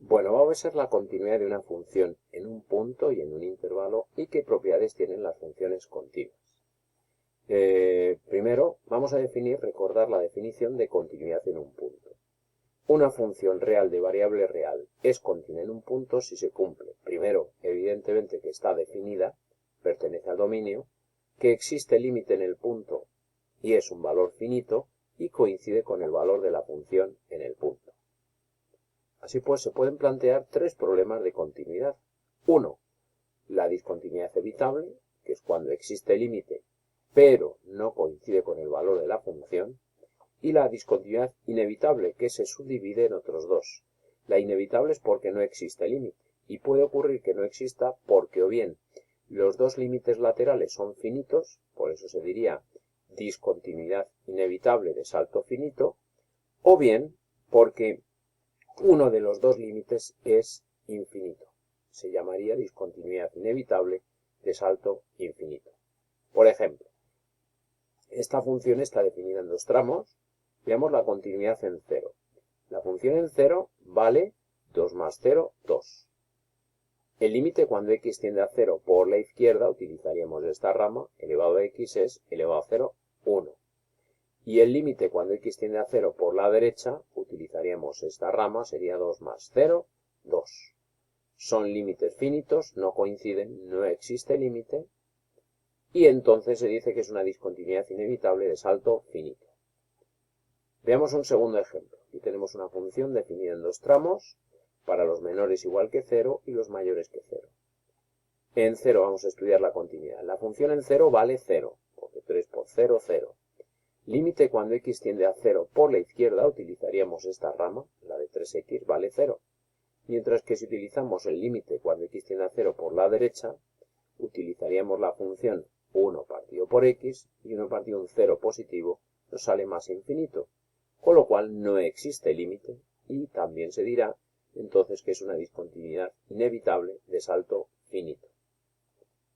Bueno, vamos a ver la continuidad de una función en un punto y en un intervalo y qué propiedades tienen las funciones continuas. Primero, vamos a recordar la definición de continuidad en un punto. Una función real de variable real es continua en un punto si se cumple, primero, evidentemente que está definida, pertenece al dominio, que existe límite en el punto y es un valor finito y coincide con el valor de la función en el punto. Así pues, se pueden plantear tres problemas de continuidad. 1. La discontinuidad evitable, que es cuando existe límite, pero no coincide con el valor de la función. Y la discontinuidad inevitable, que se subdivide en otros dos. La inevitable es porque no existe límite, y puede ocurrir que no exista porque o bien los dos límites laterales son finitos, por eso se diría discontinuidad inevitable de salto finito, o bien porque uno de los dos límites es infinito. Se llamaría discontinuidad inevitable de salto infinito. Por ejemplo, esta función está definida en dos tramos. Veamos la continuidad en 0. La función en 0 vale 2 más 0, 2. El límite cuando x tiende a 0 por la izquierda, utilizaríamos esta rama, elevado a x es elevado a 0, 1. Y el límite cuando x tiende a 0 por la derecha, utilizaríamos esta rama, sería 2 más 0, 2. Son límites finitos, no coinciden, no existe límite, y entonces se dice que es una discontinuidad inevitable de salto finito. Veamos un segundo ejemplo. Aquí tenemos una función definida en dos tramos, para los menores igual que 0 y los mayores que 0. En 0 vamos a estudiar la continuidad. La función en 0 vale 0, porque 3 por 0, 0. Límite cuando x tiende a 0 por la izquierda, utilizaríamos esta rama, la de 3x, vale 0. Mientras que si utilizamos el límite cuando x tiende a 0 por la derecha, utilizaríamos la función 1 partido por x, y 1 partido un 0 positivo nos sale más infinito, con lo cual no existe límite, y también se dirá entonces que es una discontinuidad inevitable de salto finito.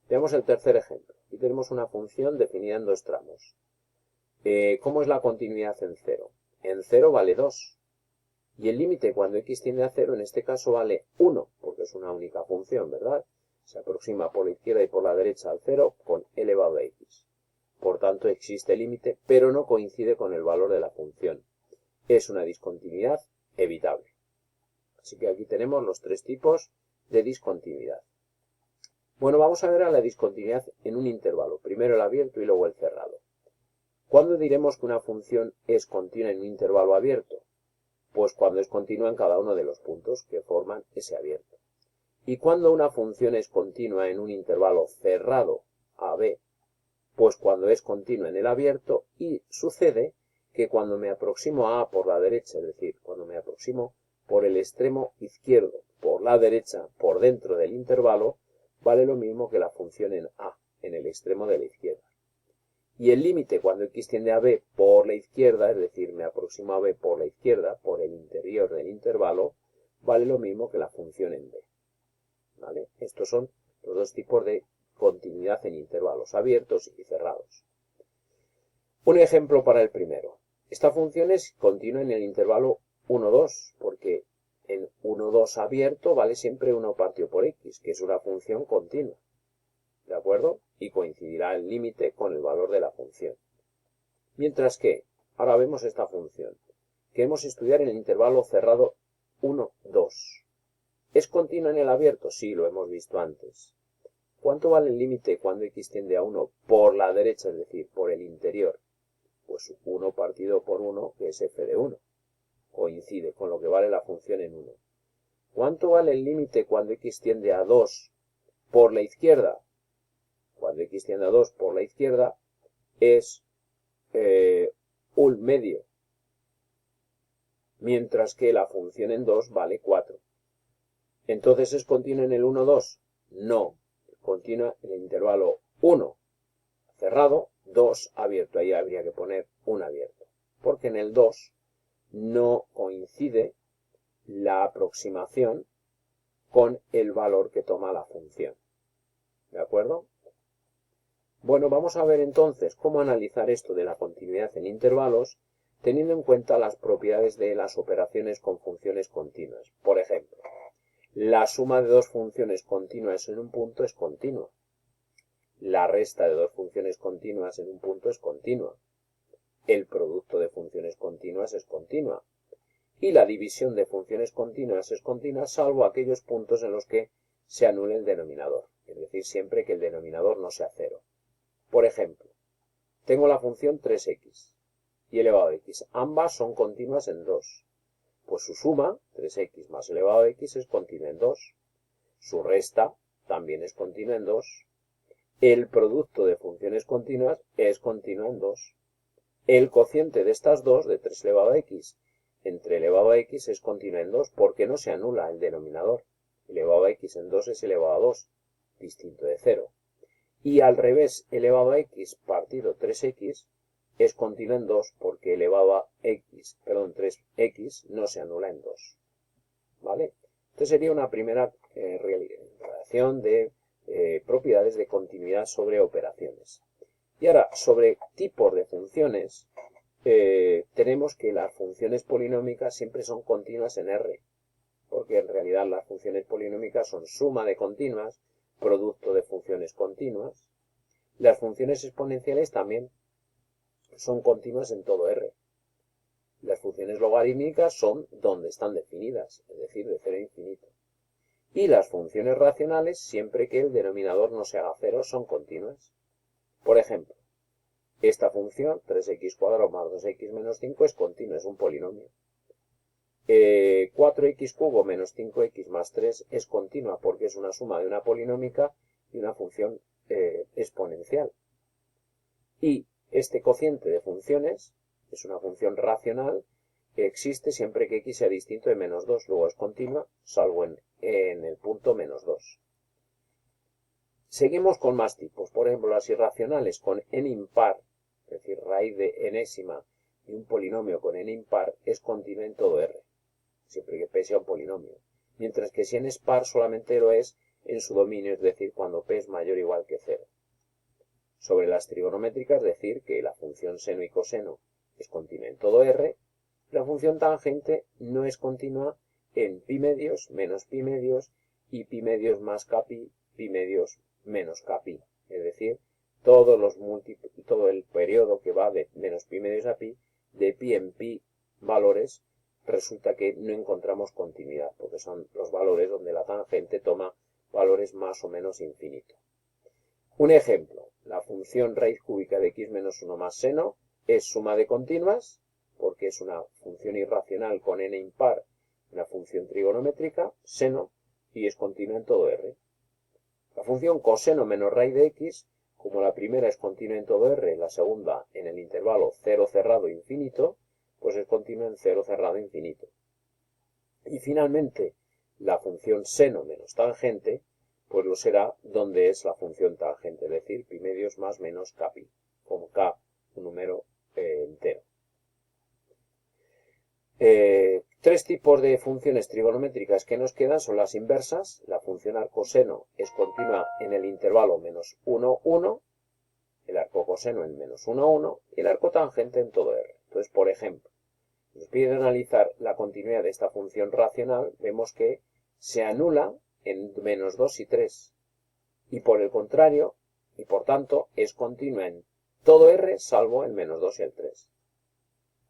Veamos el tercer ejemplo. Aquí tenemos una función definida en dos tramos. ¿Cómo es la continuidad en 0? En 0 vale 2. Y el límite cuando x tiende a 0 en este caso vale 1, porque es una única función, ¿verdad? Se aproxima por la izquierda y por la derecha al 0 con elevado a x. Por tanto, existe límite, pero no coincide con el valor de la función. Es una discontinuidad evitable. Así que aquí tenemos los tres tipos de discontinuidad. Bueno, vamos a ver a la discontinuidad en un intervalo. Primero el abierto y luego el cerrado. ¿Cuándo diremos que una función es continua en un intervalo abierto? Pues cuando es continua en cada uno de los puntos que forman ese abierto. ¿Y cuándo una función es continua en un intervalo cerrado AB? Pues cuando es continua en el abierto y sucede que cuando me aproximo a A por la derecha, es decir, cuando me aproximo por el extremo izquierdo, por la derecha, por dentro del intervalo, vale lo mismo que la función en A, en el extremo de la izquierda. Y el límite cuando x tiende a B por la izquierda, es decir, me aproximo a B por la izquierda, por el interior del intervalo, vale lo mismo que la función en B. ¿Vale? Estos son los dos tipos de continuidad en intervalos abiertos y cerrados. Un ejemplo para el primero. Esta función es continua en el intervalo 1, 2, porque en 1, 2 abierto vale siempre 1 partido por x, que es una función continua. ¿De acuerdo? Y coincidirá el límite con el valor de la función. Mientras que, ahora vemos esta función. Queremos estudiar en el intervalo cerrado 1, 2. ¿Es continua en el abierto? Sí, lo hemos visto antes. ¿Cuánto vale el límite cuando x tiende a 1 por la derecha, es decir, por el interior? Pues 1 partido por 1, que es f de 1. Coincide con lo que vale la función en 1. ¿Cuánto vale el límite cuando x tiende a 2 por la izquierda? Cuando x tiende a 2 por la izquierda es un medio, mientras que la función en 2 vale 4. ¿Entonces es continua en el 1, 2? No, continua en el intervalo 1 cerrado, 2 abierto. Ahí habría que poner un abierto, porque en el 2 no coincide la aproximación con el valor que toma la función. ¿De acuerdo? Bueno, vamos a ver entonces cómo analizar esto de la continuidad en intervalos teniendo en cuenta las propiedades de las operaciones con funciones continuas. Por ejemplo, La suma de dos funciones continuas en un punto es continua. La resta de dos funciones continuas en un punto es continua. El producto de funciones continuas es continua. Y la división de funciones continuas es continua, salvo aquellos puntos en los que se anule el denominador. Es decir, siempre que el denominador no sea cero. Por ejemplo, tengo la función 3x y elevado a x. Ambas son continuas en 2. Pues su suma, 3x más elevado a x, es continua en 2. Su resta también es continua en 2. El producto de funciones continuas es continuo en 2. El cociente de estas dos, de 3 elevado a x entre elevado a x, es continuo en 2 porque no se anula el denominador. Elevado a x en 2 es elevado a 2, distinto de 0. Y al revés, elevado a x partido 3x es continuo en 2 porque elevado a x, 3x no se anula en 2. ¿Vale? Entonces sería una primera relación de propiedades de continuidad sobre operaciones. Y ahora, sobre tipos de funciones, tenemos que las funciones polinómicas siempre son continuas en R, porque en realidad las funciones polinómicas son suma de continuas, producto de funciones continuas. Las funciones exponenciales también son continuas en todo R. Las funciones logarítmicas son donde están definidas, es decir, de 0 a infinito. Y las funciones racionales, siempre que el denominador no se haga 0, son continuas. Por ejemplo, esta función, 3x² más 2x menos 5, es continua, es un polinomio. 4x³ menos 5x más 3 es continua porque es una suma de una polinómica y una función exponencial. Y este cociente de funciones es una función racional que existe siempre que x sea distinto de menos 2, luego es continua, salvo en el punto menos 2. Seguimos con más tipos, por ejemplo, las irracionales con n impar, es decir, raíz de enésima y un polinomio con n impar es continua en todo R, siempre que p sea un polinomio, mientras que si n es par solamente lo es en su dominio, es decir, cuando p es mayor o igual que 0. Sobre las trigonométricas, decir que la función seno y coseno es continua en todo R, la función tangente no es continua en pi medios, menos pi medios y pi medios más kpi, pi medios menos kpi. Es decir, todo el periodo que va de menos pi medios a pi, de pi en pi valores, resulta que no encontramos continuidad, porque son los valores donde la tangente toma valores más o menos infinitos. Un ejemplo, la función raíz cúbica de x menos 1 más seno es suma de continuas, porque es una función irracional con n impar, una función trigonométrica, seno, y es continua en todo R. La función coseno menos raíz de x, como la primera es continua en todo R, la segunda en el intervalo 0 cerrado infinito, pues es continua en 0 cerrado infinito. Y finalmente, la función seno menos tangente, pues lo será donde es la función tangente, es decir, pi medios más menos kpi, como k un número entero. Tres tipos de funciones trigonométricas que nos quedan son las inversas. La función arcoseno es continua en el intervalo menos 1, 1, el arcocoseno en menos 1, 1 y el arcotangente en todo R. Entonces, por ejemplo, si nos pide analizar la continuidad de esta función racional, vemos que se anula en menos 2 y 3. Y por el contrario, y por tanto, es continua en todo R salvo el menos 2 y el 3.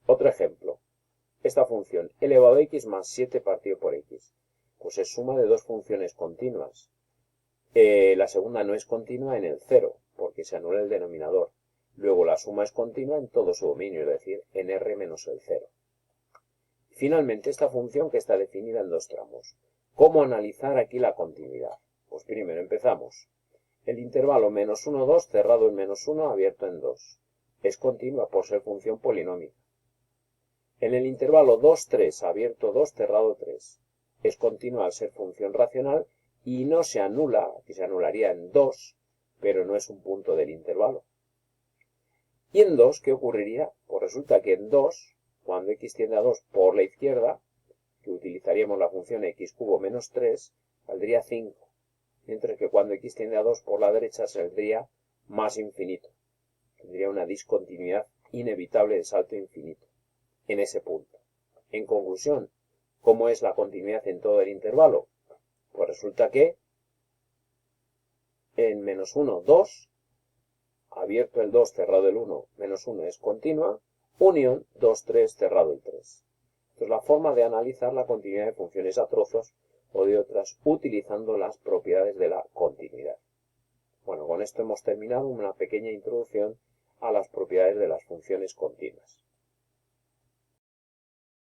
Otro ejemplo. Esta función elevado a x más 7 partido por x, pues es suma de dos funciones continuas. La segunda no es continua en el 0, porque se anula el denominador. Luego la suma es continua en todo su dominio, es decir, en R menos el 0. Finalmente, esta función que está definida en dos tramos. ¿Cómo analizar aquí la continuidad? Pues primero empezamos. El intervalo menos 1, 2 cerrado en menos 1, abierto en 2. Es continua por ser función polinómica. En el intervalo 2, 3, abierto 2, cerrado 3. Es continua al ser función racional y no se anula, aquí se anularía en 2, pero no es un punto del intervalo. ¿Y en 2 qué ocurriría? Pues resulta que en 2, cuando x tiende a 2 por la izquierda, que utilizaríamos la función x³ menos 3, saldría 5. Mientras que cuando x tiende a 2 por la derecha saldría más infinito. Tendría una discontinuidad inevitable de salto infinito en ese punto. En conclusión, ¿cómo es la continuidad en todo el intervalo? Pues resulta que en menos 1, 2, abierto el 2, cerrado el 1, menos 1 es continua, unión 2, 3, cerrado el 3. Esta es la forma de analizar la continuidad de funciones a trozos o de otras utilizando las propiedades de la continuidad. Bueno, con esto hemos terminado una pequeña introducción a las propiedades de las funciones continuas.